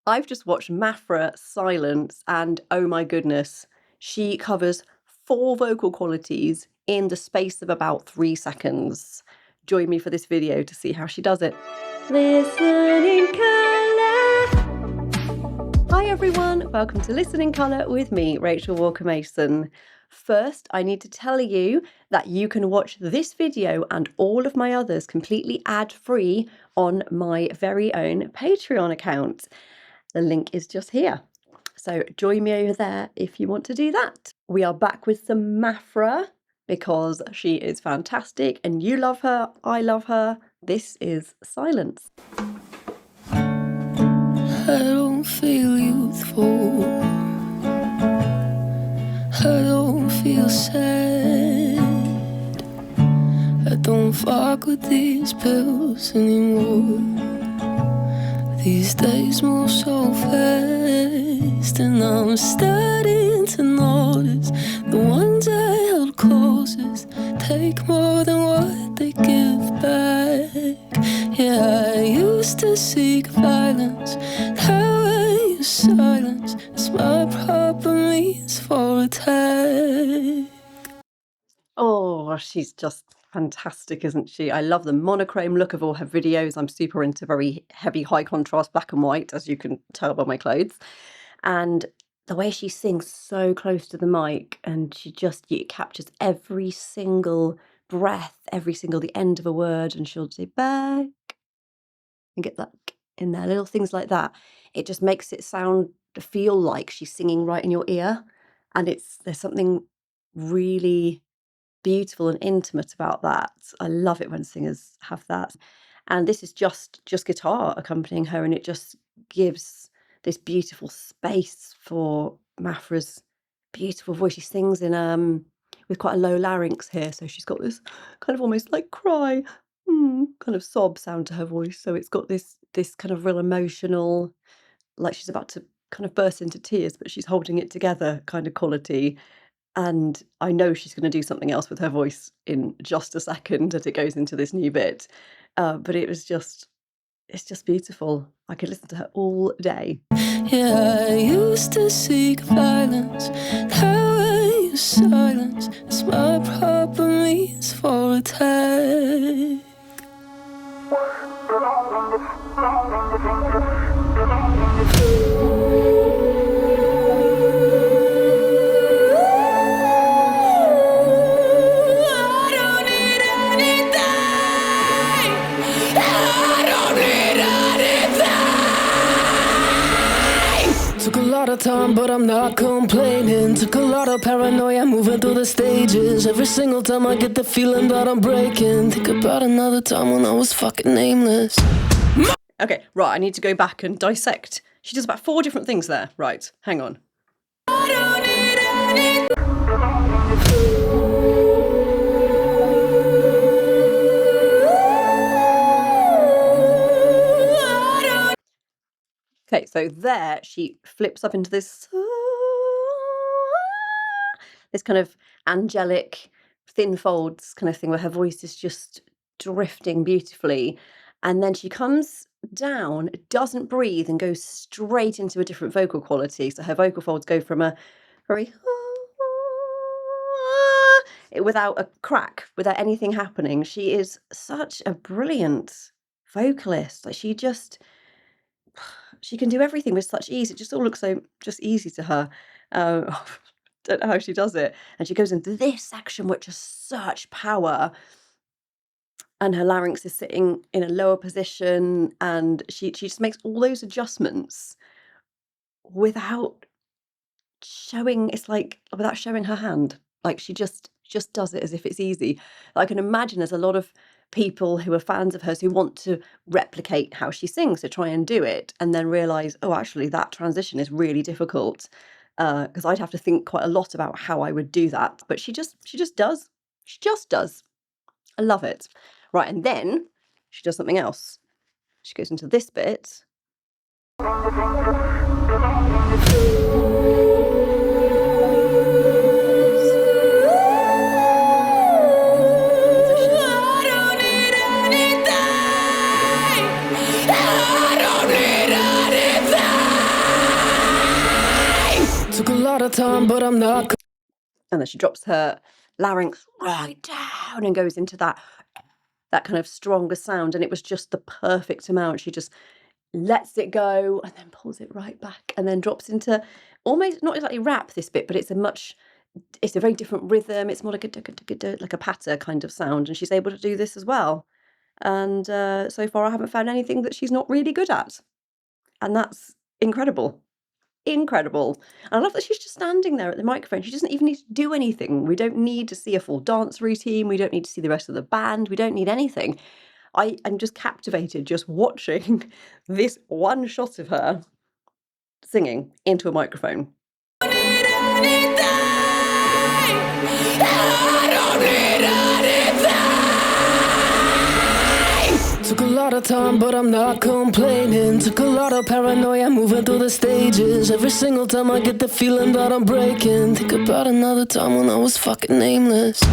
I've just watched Maphra Silence, and oh my goodness, she covers 4 vocal qualities in the space of about 3 seconds. Join me for this video to see how she does it. Listen in Colour. Hi everyone, welcome to Listen in Colour with me, Rachel Walker-Mason. First, I need to tell you that you can watch this video and all of my others completely ad-free on my very own Patreon account. The link is just here. So join me over there if you want to do that. We are back with some Maphra because she is fantastic and you love her, I love her. This is Silence. I don't feel youthful. I don't feel sad. I don't fuck with these pills anymore. These days move so fast, and I'm starting to notice the ones I held closest take more than what they give back. Yeah, I used to seek violence, now I use silence as my proper means for attack. Oh, she's just fantastic, isn't she? I love the monochrome look of all her videos. I'm super into very heavy, high contrast black and white, as you can tell by my clothes. And the way she sings so close to the mic, and it captures every single breath, the end of a word, and she'll say back and get that in there, little things like that. It just makes it feel like she's singing right in your ear. And there's something really beautiful and intimate about that. I love it when singers have that. And this is just guitar accompanying her, and it just gives this beautiful space for Maphra's beautiful voice. She sings in with quite a low larynx here, so she's got this kind of almost like cry, kind of sob sound to her voice. So it's got this kind of real emotional, like she's about to kind of burst into tears, but she's holding it together kind of quality. And I know she's going to do something else with her voice in just a second as it goes into this new bit. But it's just beautiful. I could listen to her all day. Yeah, I used to seek violence, now I use silence as my proper means for attack. Took a lot of time, but I'm not complaining. Took a lot of paranoia moving through the stages. Every single time I get the feeling that I'm breaking. Think about another time when I was fucking nameless. Okay, right, I need to go back and dissect. She does about 4 different things there. Right, hang on. Okay, so there she flips up into this kind of angelic thin folds kind of thing where her voice is just drifting beautifully. And then she comes down, doesn't breathe, and goes straight into a different vocal quality. So her vocal folds go from a very without a crack, without anything happening. She is such a brilliant vocalist. Like she can do everything with such ease. It just all looks so just easy to her. Don't know how she does it. And she goes into this section, which has such power. And her larynx is sitting in a lower position. And she just makes all those adjustments without showing, without showing her hand. Like she just does it as if it's easy. I can imagine there's a lot of people who are fans of hers who want to replicate how she sings, to try and do it, and then realize, oh, actually that transition is really difficult, because I'd have to think quite a lot about how I would do that. But she just does. She just does. I love it. Right, and then she does something else. She goes into this bit. lot of time, but I'm not. And then she drops her larynx right down and goes into that kind of stronger sound. And it was just the perfect amount. She just lets it go and then pulls it right back and then drops into almost not exactly rap this bit, but it's a very different rhythm. It's more like a patter kind of sound, and she's able to do this as well. And so far I haven't found anything that she's not really good at, and that's incredible. Incredible. And I love that she's just standing there at the microphone. She doesn't even need to do anything. We don't need to see a full dance routine. We don't need to see the rest of the band. We don't need anything. I am just captivated just watching this one shot of her singing into a microphone. Took a lot of time, but I'm not complaining. Took a lot of paranoia moving through the stages. Every single time I get the feeling that I'm breaking. Think about another time when I was fucking nameless.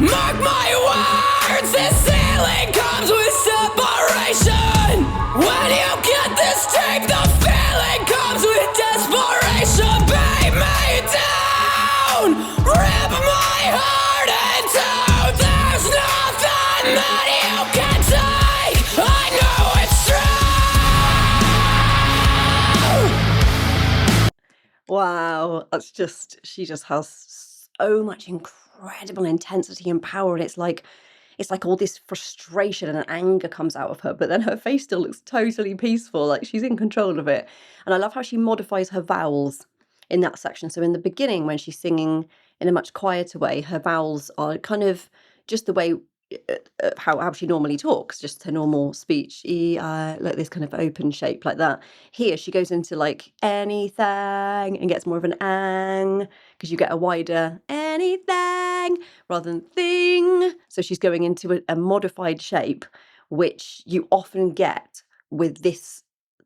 Mark my words, this ceiling comes with separation. When you get this tape, the feeling comes with desperation. Beat me down, rip my heart in two. There's nothing that you can take. I know it's true. Wow, that's just, she just has so much incredible intensity and power, and it's like all this frustration and anger comes out of her, but then her face still looks totally peaceful, like she's in control of it. And I love how she modifies her vowels in that section. So in the beginning, when she's singing in a much quieter way, her vowels are kind of just the way how she normally talks, just her normal speech, like this kind of open shape like that. Here she goes into like anything and gets more of an ang, because you get a wider anything rather than thing. So she's going into a modified shape, which you often get with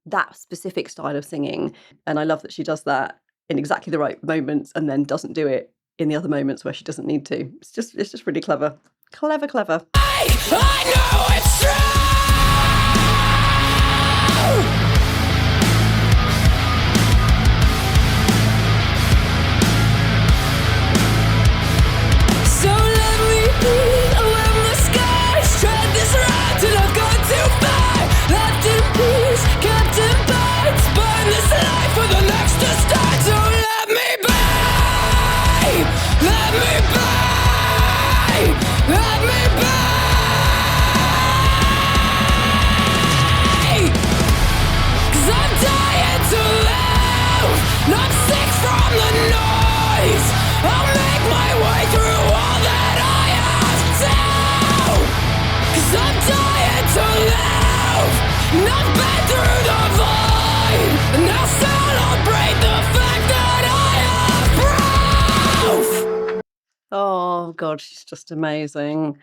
that specific style of singing. And I love that she does that in exactly the right moments and then doesn't do it in the other moments where she doesn't need to. It's just really clever. Clever. I know it's true. So let me be when the skies tread this road till I've gone too far. Left in peace, kept in bites, burn this life for the next to start. So let me be, let me be. Let me be. 'Cause I'm dying to live. I'm sick from the noise. I'll make my way through all that I have to. 'Cause I'm dying to live. And I've been through the void. And I'll celebrate the fact that I have proof. Oh God, she's just amazing.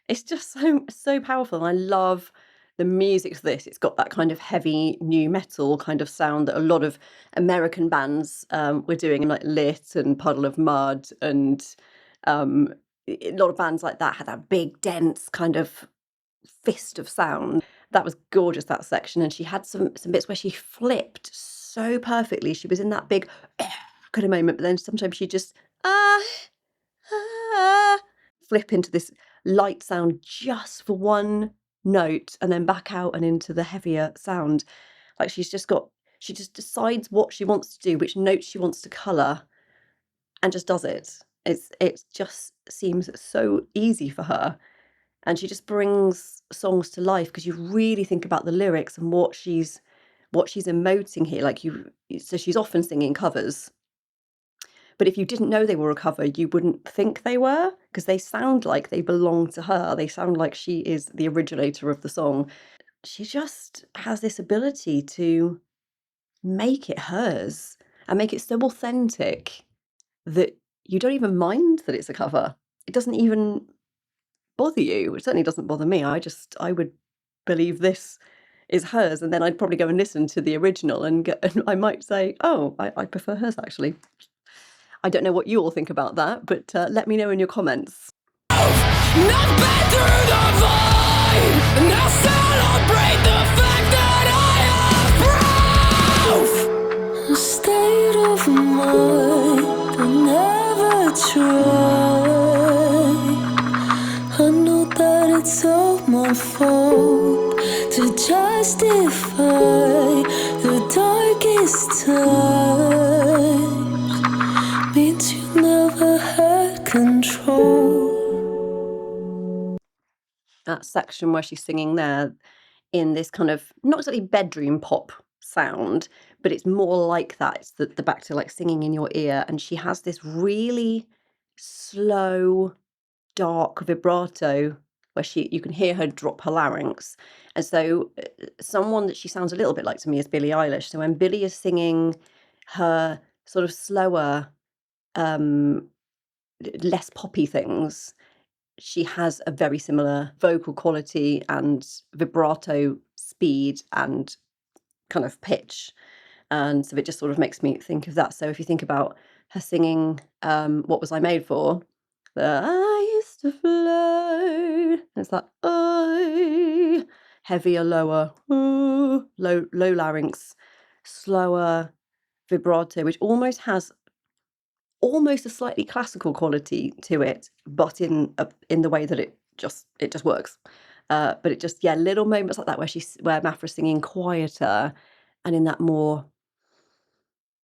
It's just so powerful. And I love the music to this. It's got that kind of heavy new metal kind of sound that a lot of American bands were doing, like Lit and Puddle of Mud, and a lot of bands like that had that big, dense kind of fist of sound. That was gorgeous, that section. And she had some bits where she flipped so perfectly. She was in that big kind of moment, but then sometimes she just flip into this light sound just for one note and then back out and into the heavier sound. Like she just decides what she wants to do, which notes she wants to colour, and just does it. It just seems so easy for her. And she just brings songs to life because you really think about the lyrics and what she's emoting here. So she's often singing covers. But if you didn't know they were a cover, you wouldn't think they were, because they sound like they belong to her. They sound like she is the originator of the song. She just has this ability to make it hers and make it so authentic that you don't even mind that it's a cover. It doesn't even bother you. It certainly doesn't bother me. I would believe this is hers, and then I'd probably go and listen to the original and I might say, oh, I prefer hers actually. I don't know what you all think about that, but let me know in your comments. Not been through the void. Now celebrate the fact that I have proof. A state of mind. unfold to justify the darkest times means you never had control. That section where she's singing there in this kind of not exactly bedroom pop sound, but it's more like that. It's the back to like singing in your ear, and she has this really slow, dark vibrato where you can hear her drop her larynx. And so someone that she sounds a little bit like to me is Billie Eilish. So when Billie is singing her sort of slower, less poppy things, she has a very similar vocal quality and vibrato speed and kind of pitch. And so it just sort of makes me think of that. So if you think about her singing What Was I Made For? I used to flow. It's that oh, heavier, lower, low larynx, slower vibrato, which almost has almost a slightly classical quality to it, but in the way that it just works. But it just little moments like that where Maphra's singing quieter and in that more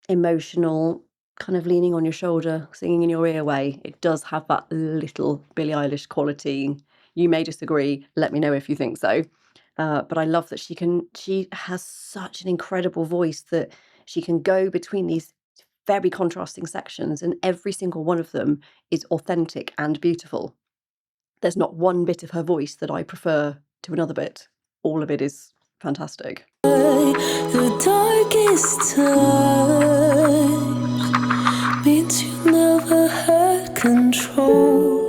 emotional kind of leaning on your shoulder, singing in your ear way. It does have that little Billie Eilish quality. You may disagree. Let me know if you think so. But I love that she has such an incredible voice that she can go between these very contrasting sections, and every single one of them is authentic and beautiful. There's not one bit of her voice that I prefer to another bit. All of it is fantastic. The darkest times means you never had control.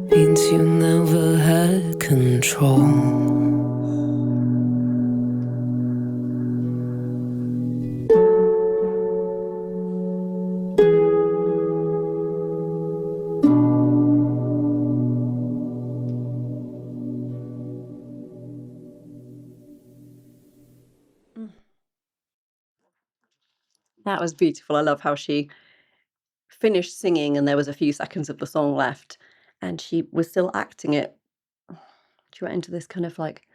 Means you never had control. That was beautiful. I love how she finished singing and there was a few seconds of the song left and she was still acting it. She went into this kind of like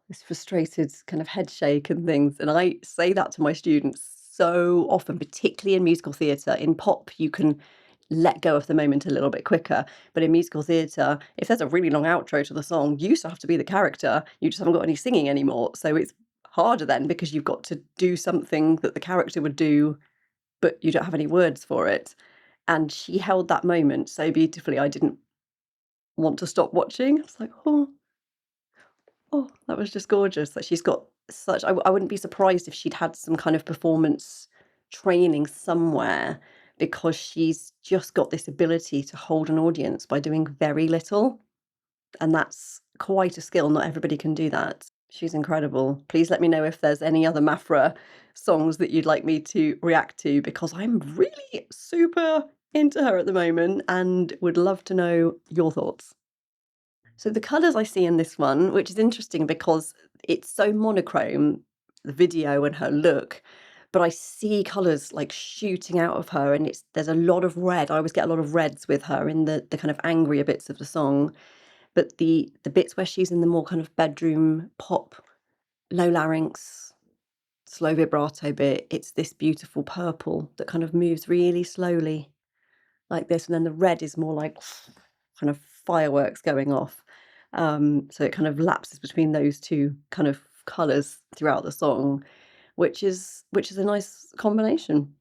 this frustrated kind of head shake and things. And I say that to my students so often, particularly in musical theatre. In pop, you can let go of the moment a little bit quicker. But in musical theatre, if there's a really long outro to the song, you still have to be the character. You just haven't got any singing anymore. So it's harder then because you've got to do something that the character would do, but you don't have any words for it. And she held that moment so beautifully. I didn't want to stop watching. I was like, oh, that was just gorgeous. That she's got such. I wouldn't be surprised if she'd had some kind of performance training somewhere, because she's just got this ability to hold an audience by doing very little. And that's quite a skill. Not everybody can do that. She's incredible. Please let me know if there's any other Maphra songs that you'd like me to react to, because I'm really super into her at the moment and would love to know your thoughts. So the colours I see in this one, which is interesting because it's so monochrome, the video and her look, but I see colours like shooting out of her, and there's a lot of red. I always get a lot of reds with her in the kind of angrier bits of the song. But the bits where she's in the more kind of bedroom pop, low larynx, slow vibrato bit, it's this beautiful purple that kind of moves really slowly like this. And then the red is more like kind of fireworks going off. So it kind of lapses between those two kind of colours throughout the song, which is a nice combination.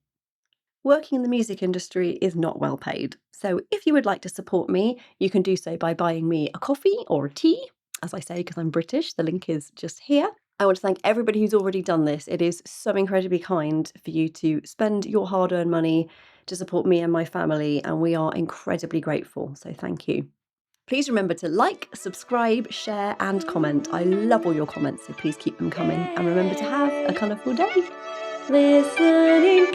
Working in the music industry is not well paid. So if you would like to support me, you can do so by buying me a coffee or a tea. As I say, because I'm British, the link is just here. I want to thank everybody who's already done this. It is so incredibly kind for you to spend your hard-earned money to support me and my family, and we are incredibly grateful. So thank you. Please remember to like, subscribe, share and comment. I love all your comments, so please keep them coming. And remember to have a colourful day. Listening